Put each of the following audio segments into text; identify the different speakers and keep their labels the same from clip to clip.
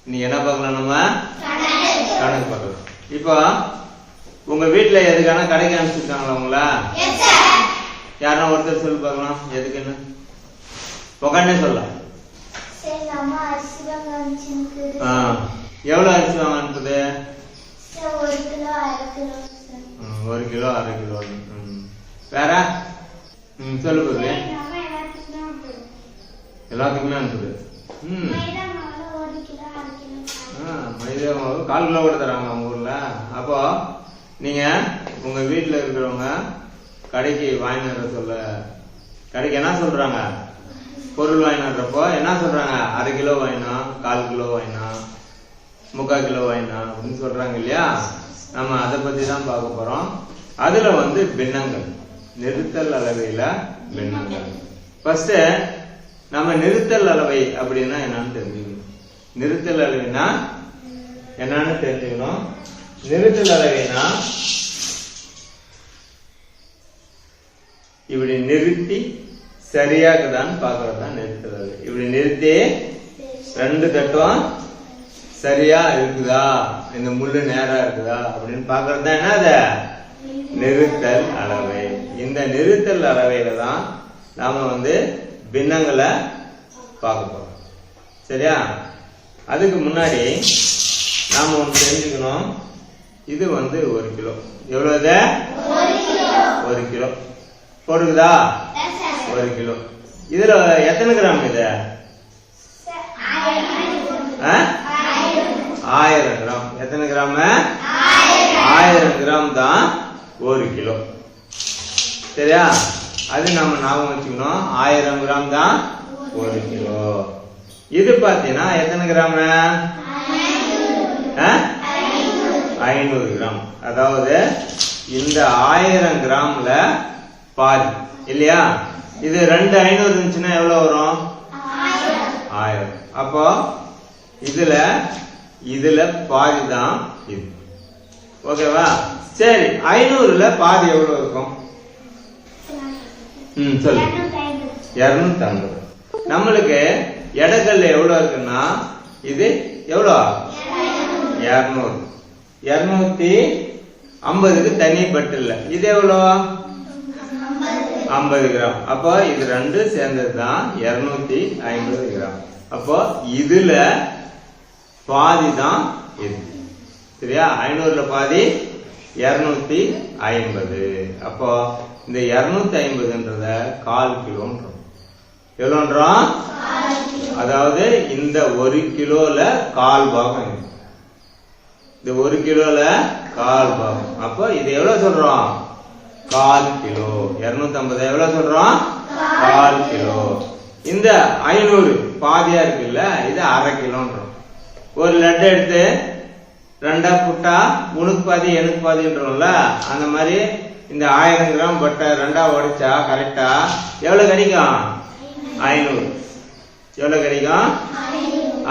Speaker 1: இன்னைக்கு என்ன பார்க்கலாம்? நம்ம கணக்கு பார்க்கலாம். இப்போ உங்க வீட்டுல எதுக்கான கடைக்கு அனுப்பிச்சிருக்காங்களா உங்களா? யாரா ஒருத்தர் சொல்லி பார்க்கலாம். எதுக்குன்னு உட்காண்டே சொல்லலாம். எவ்வளவு அரிசி வாங்க அனுப்புது? 1 கிலோ 1/2 கிலோ. வேற சொல்லு போது எல்லாத்துக்குமே அனுப்புது. மைதா மாவு 1/4 கிலோ கூட தராங்க அவங்க ஊர்ல. அப்போ நீங்க உங்க வீட்டுல இருக்கிறவங்க கடைக்கு வாங்கி வர சொல்ல, கடைக்கு என்ன சொல்றாங்க? பொருள் வாங்கி வர்றப்போ என்ன சொல்றாங்க? 1/2 கிலோ வாங்கினா, 1/4 கிலோ வாங்கினா, 3/4 கிலோ வாங்கினா அப்படின்னு சொல்றாங்க இல்லையா? நம்ம அதை பத்தி தான் பார்க்க போறோம். அதுல பின்னங்கள், நிறுத்தல் அளவையில பின்னங்கள். ஃபர்ஸ்ட் நம்ம நிறுத்தல் அளவை அப்படின்னா என்னன்னு தெரிஞ்சுக்கணும். நிறுத்தல் அளவைனா என்னன்னு தெரிஞ்சுக்கணும். நிறுத்தல் அளவைனா இப்படி நிறுத்தி சரியாக்குதான்னு பாக்குறதுதான் நிறுத்தல் அளவை. இப்படி நிறுத்தி 2 தட்டும் சரியா இருக்குதா, இந்த முள்ளு நேரா இருக்குதா அப்படின்னு பாக்குறது தான் என்னது நிறுத்தல் அளவை. இந்த நிறுத்தல் அளவையில தான் நாம பின்னங்களை பார்க்க போறோம். சரியா? அதுக்கு முன்னாடி நாம ஒன்று தெரிஞ்சுக்கணும். இது 1 கிலோ. எவ்வளவு? 1 கிலோ போடுக்குதா? 1 கிலோ. இதுல எத்தனை கிராம்? இது 1000 கிராம். எத்தனை கிராம்? 1000 கிராம் தான் 1 கிலோ. சரியா? அது நம்ம ஞாபகம் வச்சுக்கணும். 1000 கிராம் தான் 1 கிலோ. இது பாத்தீங்கன்னா எத்தனை கிராம்? 500 கிராம். அதாவது இந்த 1000 கிராம்ல பாதி இல்லையா? இது 2 500 இருந்துச்சுன்னா எவ்வளவு வரும்? 1000. அப்போ இதுல பாதி தான் இது. ஓகேவா? சரி, 500ல பாதி எவ்வளவு இருக்கும்? சொல்லு. 250. நம்மளுக்கு எடைகள்ல எவ்வளவு இருக்குன்னா இது எவ்வளவு? 200. 250க்கு தனி பட்டு இல்ல. இது எவ்வளவு? 50 கிராம். அப்போ இது 2 சேர்ந்ததுதான் 250 கிராம். அப்போ இதுல பாதி தான் இது. சரியா? 500ல பாதி 250. அப்போ இந்த 250ன்றத 1/4 கிலோன்றோம். எவ்வளோன்றோம்? அதாவது இந்த 1 கிலோல 1/4 பாகம். இந்த 1 கிலோல 1/4 பாகம். அப்போ இது எவ்வளவு சொல்றோம்? 1/4 கிலோ. 250 எவ்வளவு சொல்றோம்? 1/4 கிலோ. இந்த 500 பாதியா இருக்குல்ல, இது 1/2 கிலோன்றோம். ஒரு லட்டு எடுத்து 2ஆ புட்டா உனக்கு பாதி எனக்கு பாதின்றோம்ல, அந்த மாதிரி இந்த 1000 கிராம் பட்டை 2ஆ உடைச்சா கரெக்டா எவ்வளவு கிடைக்கும்? 500. எவ்வளவு கிடைக்கும்?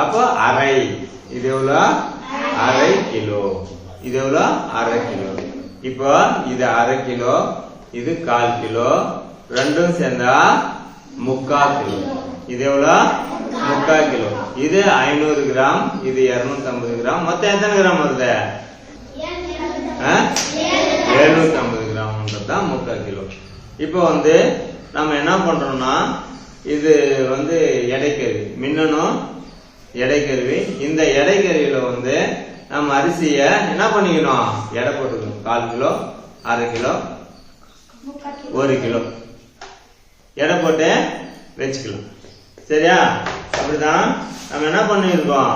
Speaker 1: அப்போ அரை. இது எவ்வளவு? 1/2 கிலோ. இது எவ்வளவு? 1/2 கிலோ. இப்போ இது 1/2 கிலோ, இது 1/4 கிலோ, ரெண்டும் சேர்ந்தா 3/4 கிலோ. இது எவ்வளவு? 3/4 கிலோ. இது 500 கிராம், இது 250 கிராம். மொத்தம் எத்தனை கிராம் வருது? 750 கிராம்ன்றதுதான் 3/4 கிலோ. இப்போ நம்ம என்ன பண்றோம்னா, இது எடைக்கருவி, மின்னணும் எடைக்கருவி. இந்த எடைக்கருவியில நம்ம அரிசிய என்ன பண்ணிக்கணும்? எடை போட்டுக்கணும். 1/4 கிலோ, 1/2 கிலோ, 1 கிலோ எடை போட்டு வச்சுக்கலாம். சரியா? அப்படிதான் நம்ம என்ன பண்ணிருக்கோம்?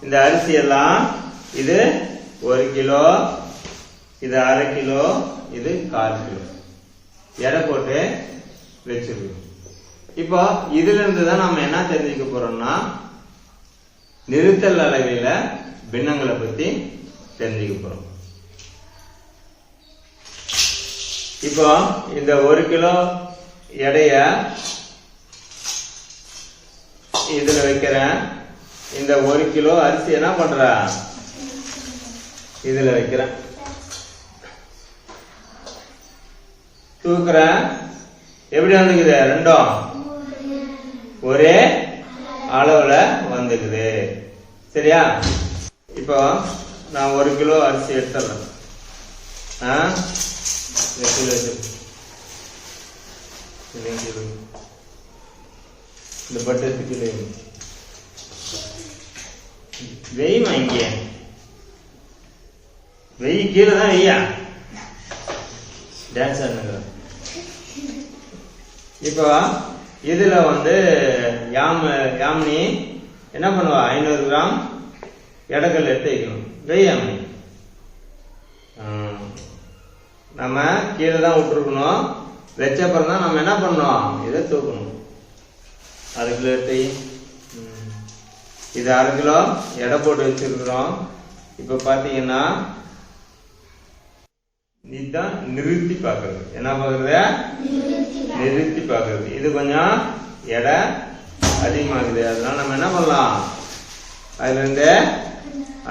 Speaker 1: இந்த அரிசி எல்லாம் இது 1 கிலோ, இது 1/2 கிலோ, இது 1/4 கிலோ எடை போட்டு வச்சிருக்கோம். இப்போ இதுல இருந்து தான் நம்ம என்ன தெரிஞ்சுக்க போறோம்னா, நிறுத்தல் அளவில பின்னங்களை பத்தி தெரிஞ்சுக்க போறோம். இப்போ இந்த 1 கிலோ எடைய இதுல வைக்கிறேன். இந்த 1 கிலோ அரிசி என்ன பண்ற? இதுல வைக்கிறேன். தூக்குறேன். எப்படி வந்துக்குது? ரெண்டும் ஒரே அளவுல வந்துக்குது. சரியா? இப்போ நான் 1 கிலோ அரிசி எடுத்துறேன். இந்த பட்டத்துக்கு வெய்மா இங்க வெய் கீழே தான் வெய்யா டான்ஸ் ஆடுங்க. இப்போ இதுல வந்து யாமினி என்ன பண்ணுவா? 500 கிராம் எடைக்கல் எடுத்து வைக்கணும். வெய் யாமினி. நம்ம கீழே தான் விட்டுருக்கணும். வச்சப்பறம் தான் நம்ம என்ன பண்ணோம்? இதை தூக்கணும். 1/2 கிலோ எடுத்து இது 1/2 கிலோ எடை போட்டு வச்சிருக்கிறோம். இப்ப பாத்தீங்கன்னா இதுதான் நிறுத்தி பார்க்கறது. என்ன பார்க்கறது? நிறுத்தி பார்க்கறது. இது கொஞ்சம் எடை அதிகமாகுது. அதனால நம்ம என்ன பண்ணலாம்? அதுல இருந்து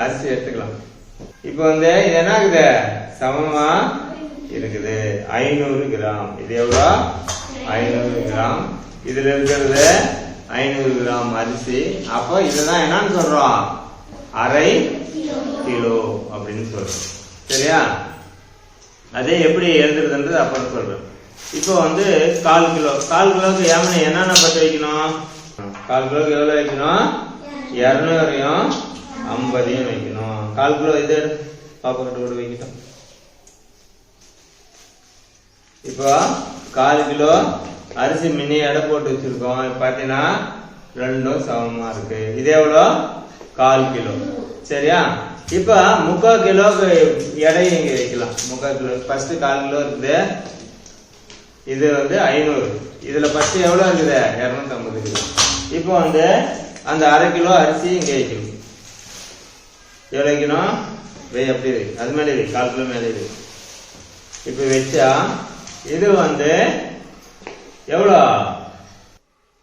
Speaker 1: அரிசி எடுத்துக்கலாம். இப்ப வந்து இது என்ன ஆகுது? சமமா இருக்குது. 500 கிராம். இது எவ்வளோ? 500 கிராம். இதுல இருக்கிறது 500 கிராம் அரிசி. அப்போ இதுதான் என்னன்னு சொல்றோம்? 1/2 கிலோ அப்படின்னு சொல்றோம். சரியா? அதே எப்படி எழுதுறதுன்றது அப்புறம் சொல்றேன். இப்போ வந்து 1/4 கிலோ. 1/4 கிலோக்கு யாமினி என்னென்ன பட்டு வைக்கணும்? 1/4 கிலோக்கு எவ்வளவு வைக்கணும்? 200யும் 50யும் வைக்கணும். 1/4 கிலோ இது பாப்பா கிட்ட கூட வைக்கட்டும். இப்போ 1/4 கிலோ அரிசி மினி எடை போட்டு வச்சிருக்கோம். பாத்தீங்கன்னா ரெண்டும் சமமா இருக்கு. இது எவ்வளோ? 1/4 கிலோ. சரியா? இப்ப 3/4 கிலோக்கு எடை இங்க வைக்கலாம். 3/4 கிலோ ஃபர்ஸ்ட் 1/4 கிலோ இருக்குது. இது வந்து 500. இதுல ஃபர்ஸ்ட் எவ்வளவு இருக்குது? 250 கிலோ. இப்போ வந்து அந்த 1/2 கிலோ அரிசி இங்க வைக்கணும். எவ்வளவு வைக்கணும்? வெய் அப்படி வை. அது மேலே வை. 1/4 கிலோ மேலே வை. இப்ப வச்சா இது வந்து எவ்வளோ?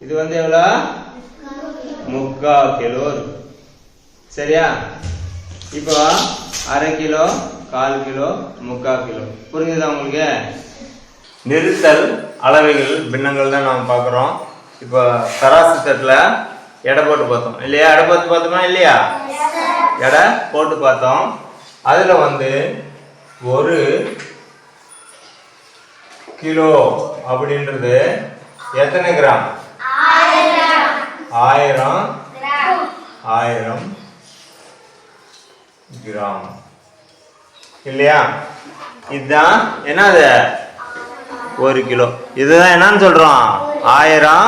Speaker 1: இது வந்து எவ்வளோ? 3/4 கிலோ. சரியா? இப்போ 1/2 கிலோ, 1/4 கிலோ, 3/4 கிலோ. புரிஞ்சுதா உங்களுக்கு? நிறுத்தல் அளவைகள் பின்னங்கள் தான் நாம பாக்குறோம். இப்போ தராசு தட்டுல எடை போட்டு பார்த்தோம் இல்லையா? எடை போட்டு பார்த்தோமா இல்லையா? எடை போட்டு பார்த்தோம். அதுல வந்து 1 கிலோ அப்படின்றது எத்தனை கிராம்? 1000 கிராம் இல்லையா? இதுதான் என்னது? 1 கிலோ. இதுதான் என்னன்னு சொல்றோம்? 1000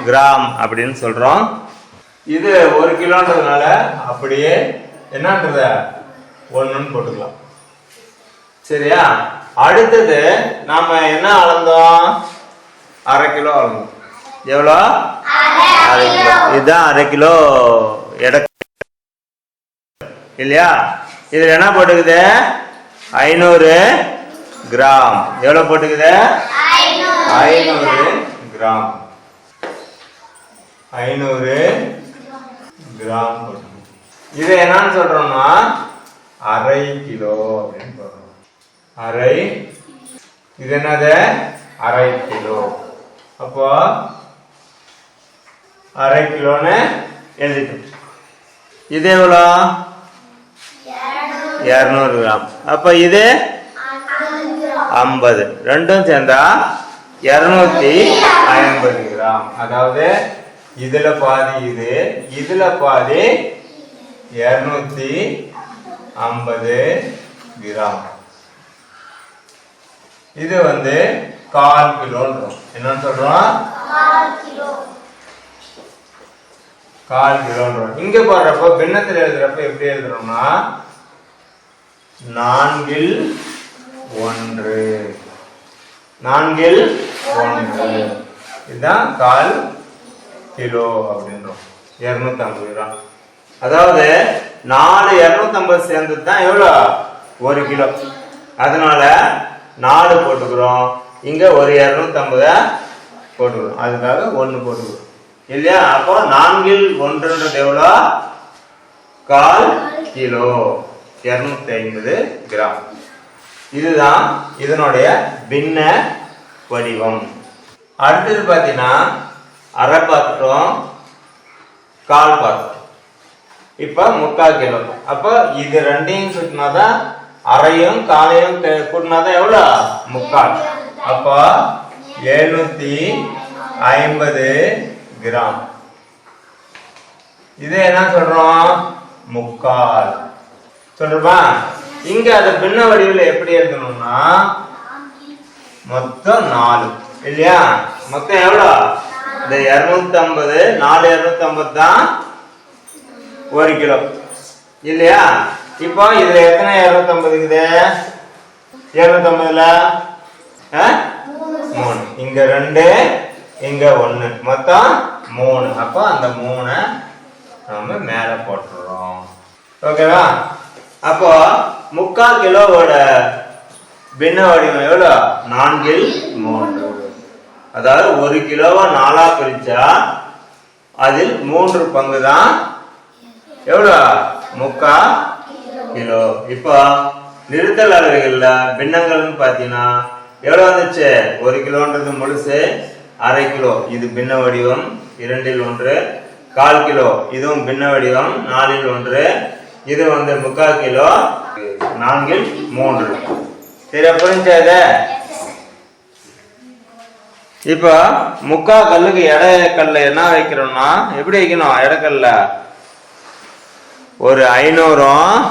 Speaker 1: கிராம் அப்படின்னு சொல்றோம். இது 1 கிலோன்றதுனால அப்படியே என்னன்றத 1ன்னு போட்டுக்கலாம். சரியா? அடுத்தது நாம என்ன அளந்தோம்? 1/2 கிலோ அளந்தோம். எவ்வளோ? 1/2 கிலோ. இதுதான் 1/2 கிலோ எடை இல்லையா? இதுல என்ன போட்டுக்குது? 500 கிராம். எவ்வளவு போட்டுக்குது? 500 கிராம். 500 கிராம் போட்டு இது என்னன்னு சொல்றோம்னா 1/2 கிலோ அப்படின்னு சொல்றோம். 1/2 இது என்னது? 1/2 கிலோ. அப்போ 1/2 கிலோன்னு எழுதிட்டோம். இது எவ்வளோ? 200 கிராம். அப்ப இது 50. ரெண்டும் சேர்ந்தா 250 கிராம். அதாவது இதுல பாதி இது, இதுல பாதி 250 கிராம். இது வந்து 1/4 கிலோன்றோம். என்னன்னு சொல்றோம்? 1/4 கிலோன்றோம். இங்க போடுறப்போ பின்னத்தில் எழுதுறப்ப எப்படி எழுதுறோம்னா 4 1 இதுதான் 1/4 கிலோ அப்படின்றோம். 250 கிராம். அதாவது 4 250 சேர்ந்தது தான் எவ்வளோ? 1 கிலோ. அதனால 4 போட்டுக்கிறோம். இங்க ஒரு 250 போட்டுக்கிறோம். அதுக்காக 1 போட்டுக்கிறோம் இல்லையா? அப்போ 4 1ன்றது எவ்வளோ? 1/4 கிலோ 250 கிராம். இதுதான் இதனுடைய பின்ன வடிவம். அடுத்தது பார்த்தீங்கன்னா 1/2 பார்த்துட்டோம், 1/4 பார்த்துட்டோம். இப்ப 3/4 கிலோ. அப்ப இது ரெண்டையும் கூட்டினாதான் அரையும் காலையும் கூட்டினாதான் எவ்வளவு 3/4. அப்ப 750 கிராம். இது என்ன சொல்றோம் 3/4 சொல்றோமா. இங்க அத பின்ன வடிவில் எப்படி எழுதணும்னா மொத்தம் 4 இல்லையா. மொத்தம் எவ்வளவு இந்த 250 4 250 தான் 1 கிலோ இல்லையா. இப்போ இதுல எத்தனை 250 இருக்குது 250ல 3 இங்க 2 இங்க 1 மொத்தம் 3. அப்போ அந்த 3 நம்ம மேல போட்டுறோம். ஓகேவா. அப்போ 3/4 கிலோவோட பின்ன வடிவம் எவ்வளவு 4/3. அதாவது 1 கிலோவை 4ஆ பிரிச்சா அதில் 3 பங்கு தான் எவ்வளவு 3/4 கிலோ. இப்போ நிறுத்தல் அளவுகள்ல பின்னங்கள்னு பாத்தீங்கன்னா எவ்வளவு வந்துச்சு 1 கிலோன்றது முழுசு, 1/2 கிலோ இது பின்ன வடிவம் 2ல் 1, 1/4 கிலோ இதுவும் பின்ன வடிவம் 4ல் 1, இது வந்து 3/4 கிலோ 4/3. சரியா புரிஞ்சது. இப்போ 3/4 கல்லுக்கு எடைக்கல்ல என்ன வைக்கிறோம்னா எப்படி வைக்கணும். எடைக்கல்ல ஒரு 500ம்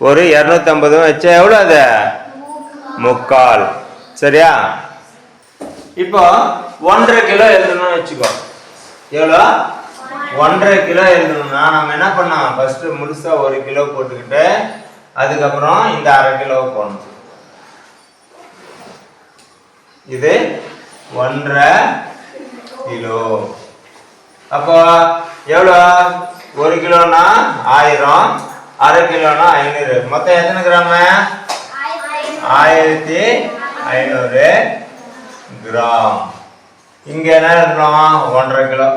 Speaker 1: ஒரு 250 வச்சா எவ்வளவு அது 3/4. சரியா. இப்போ 1.5 கிலோ எழுதணும்னு வச்சுக்கோ. எவ்வளோ 1.5 கிலோ எழுதணும்னா நம்ம என்ன பண்ணோம் ஃபர்ஸ்ட் முழுசா 1 கிலோ போட்டுக்கிட்டு அதுக்கப்புறம் இந்த 1/2 கிலோ போடணும். இது 1.5 கிலோ. அப்போ எவ்வளோ 1 கிலோனா 1000, 1/2 கிலோனா 500. மொத்தம் எத்தனை கிராம் 1500 கிராம். இங்க என்ன எழுதுறோம் 1.5 கிலோ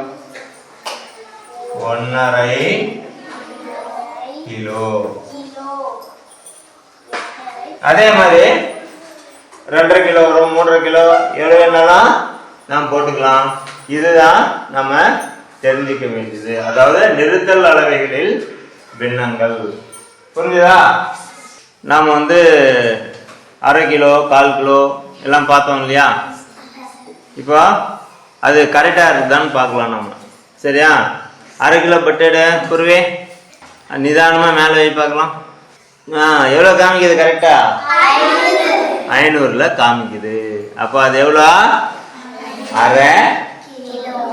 Speaker 1: 1.5 கிலோ. அதே மாதிரி 2.5 கிலோ வரும் 3.5 கிலோ எவ்வளவு வேணாலும் நாம் போட்டுக்கலாம். இதுதான் நம்ம தெரிஞ்சுக்க வேண்டியது. அதாவது நிறுத்தல் அளவைகளில் பின்னங்கள். புரிஞ்சுதா. நாம் வந்து 1/2 கிலோ 1/4 கிலோ எல்லாம் பார்த்தோம் இல்லையா. இப்போ அது கரெக்டா இருக்குதான்னு பார்க்கலாம் நம்ம. சரியா. 1/2 கிலோ பட்டேடு குருவே நிதானமா மேல வை பார்க்கலாம். எவ்வளவு காமிக்குது கரெக்டா 500ல காமிக்குது. அப்போ அது எவ்வளோ 1/2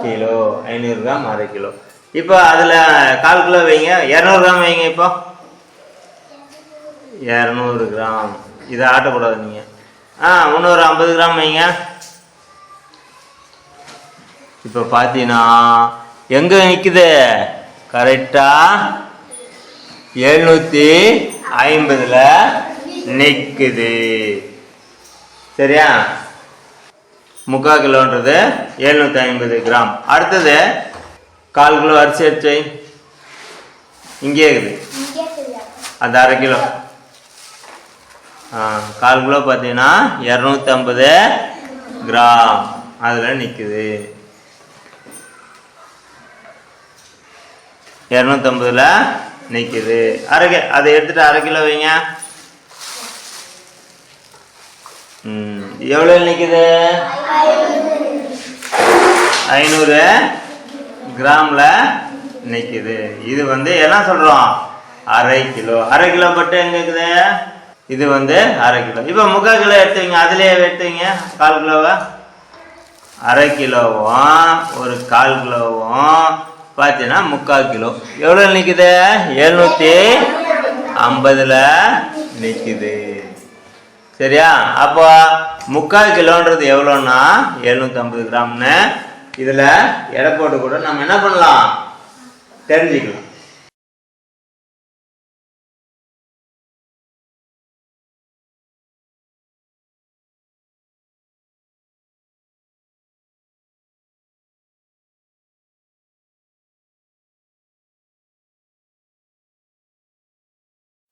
Speaker 1: கிலோ 500 கிராம் 1/2 கிலோ. இப்போ அதுல 1/4 கிலோ வைங்க 200 கிராம் வைங்க. இப்போ 200 கிராம் இதை ஆட்டக்கூடாது நீங்க. இன்னொரு 50 கிராம் வைங்க. இப்போ பார்த்தீங்கன்னா எங்க நிக்குது கரெக்டா 750ல நிக்குது. சரியா. 3/4 கிலோன்றது 750 கிராம். அடுத்தது 1/4 கிலோ அரிசி அரிசி இங்கே இருக்குது அது 1/2 கிலோ. 1/4 கிலோ பார்த்தீங்கன்னா 250 கிராம் அதில் நிற்குது. 250ல நிற்குது. அதை எடுத்துட்டு 1/2 கிலோ வைங்க. எவ்வளவு நிற்குது 500 கிராம்ல நிற்குது. இது வந்து என்ன சொல்றோம் 1/2 கிலோ. 1/2 கிலோ பட்டு எங்க இருக்குது இது வந்து 1/2 கிலோ. இப்போ 3/4 கிலோ எடுத்துவீங்க. அதுலயே எடுத்துவீங்க 1/4 கிலோவை 1/2 கிலோவும் ஒரு 1/4 கிலோவும் பார்த்தீங்கன்னா 3/4 கிலோ. எவ்வளோ நிற்குது 750ல நிற்குது. சரியா. அப்போ 3/4 கிலோன்றது எவ்வளோன்னா 750 கிராம்னு இதில் எடை போட்டு கூட நம்ம என்ன பண்ணலாம் தெரிஞ்சுக்கலாம்.